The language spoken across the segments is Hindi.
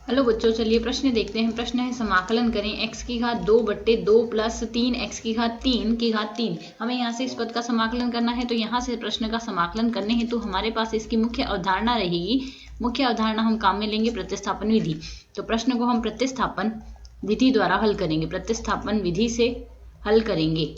हेलो बच्चों, चलिए प्रश्न देखते हैं। प्रश्न है समाकलन करें x की घात 2/2 प्लस 3x की घात 3 हमें यहाँ से इस पद का समाकलन करना है। तो यहाँ से प्रश्न का समाकलन करने हेतु हमारे पास इसकी मुख्य अवधारणा रहेगी। मुख्य अवधारणा हम काम में लेंगे प्रतिस्थापन विधि। तो प्रश्न को हम प्रतिस्थापन विधि द्वारा हल करेंगे। प्रतिस्थापन विधि से हल करेंगे।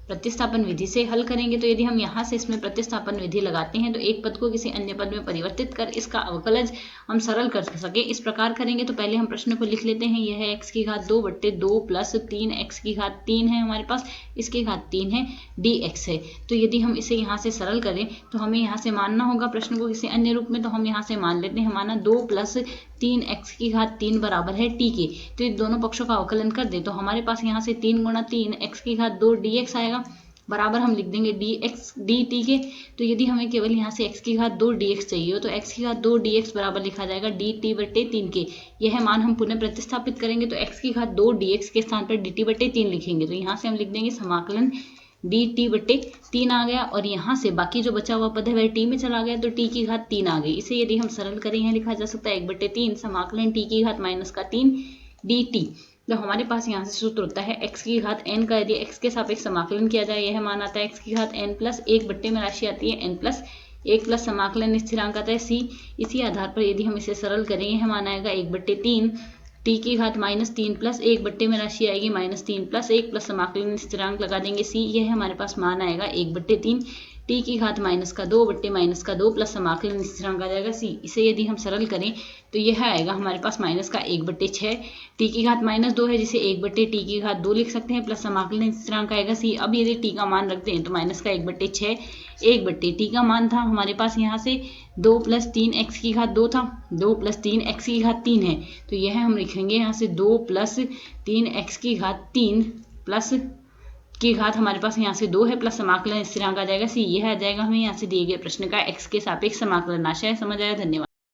प्रतिस्थापन विधि से हल करेंगे तो यदि हम यहाँ से इसमें प्रतिस्थापन विधि लगाते हैं तो एक पद को किसी अन्य पद में परिवर्तित कर इसका अवकलज हम सरल कर सके इस प्रकार करेंगे। तो पहले हम प्रश्न को लिख लेते हैं। यह है x की घात 2/2 प्लस 3x की घात 3 है हमारे पास, इसकी घात 3 है, dx है। तो यदि हम इसे यहाँ से सरल करें तो हमें यहाँ से मानना होगा प्रश्न को किसी अन्य रूप में। तो हम यहाँ से मान लेते हैं, माना 2 + 3x की घात 3 बराबर है t के। तो ये दोनों पक्षों का अवकलन कर दे तो हमारे पास यहाँ से 3 × 3 x की घात 2 dx आएगा, बराबर हम लिख देंगे dx dt के। तो यदि हमें केवल यहाँ से x की घात 2 dx चाहिए हो तो x की घात 2 dx बराबर लिखा जाएगा dt/3 के। यह मान हम पुनः प्रतिस्थापित करेंगे तो x की घात 2 dx के स्थान पर dt/3 लिखेंगे। तो यहाँ से हम लिख देंगे समाकलन dt/3 आ गया, और यहाँ से बाकी जो बचा हुआ पद है वह t में चला गया तो t की घात 3 आ गई। इसे यदि हम सरल करें यहाँ लिखा जा सकता है 1/3 समाकलन t की घात -3 dt। तो हमारे पास यहाँ से सूत्र होता है x की घात n का यदि x के सापेक्ष समाकलन किया जाए, यह मान आता है x की घात n प्लस 1 बट्टे में राशि आती है n प्लस 1 प्लस समाकलन स्थिरांक आता है c। इसी आधार पर यदि हम इसे सरल करें, यह मान आएगा 1/3 t की घात -3 प्लस 1 बट्टे में राशि आएगी -3 प्लस 1 प्लस समाकलन स्थिरांक लगा देंगे c। यह हमारे पास मान आएगा 1/3 t की घात -2 बट्टे -2 प्लस समाकलन स्थिरांक आ जाएगा c। इसे यदि हम सरल करें तो यह आएगा हमारे पास -1/6 t की घात -2 है जिसे 1/t की घात 2 लिख सकते हैं, प्लस समाकलन स्थिरांक आएगा c। अब यदि t का मान रखते हैं तो -1/6 1/t का मान था हमारे पास यहाँ से 2 + 3x की घात 2 था, 2 + 3x की घात 3 है। तो यह हम लिखेंगे यहाँ से 2 + 3x की घात 3 प्लस की घात हमारे पास यहाँ से 2 है, प्लस समाकलन स्थिरांक आ जाएगा c। यह आ जाएगा हमें यहाँ से दिए गए प्रश्न का x के सापेक्ष समाकलन। आशा है समझ आया। धन्यवाद।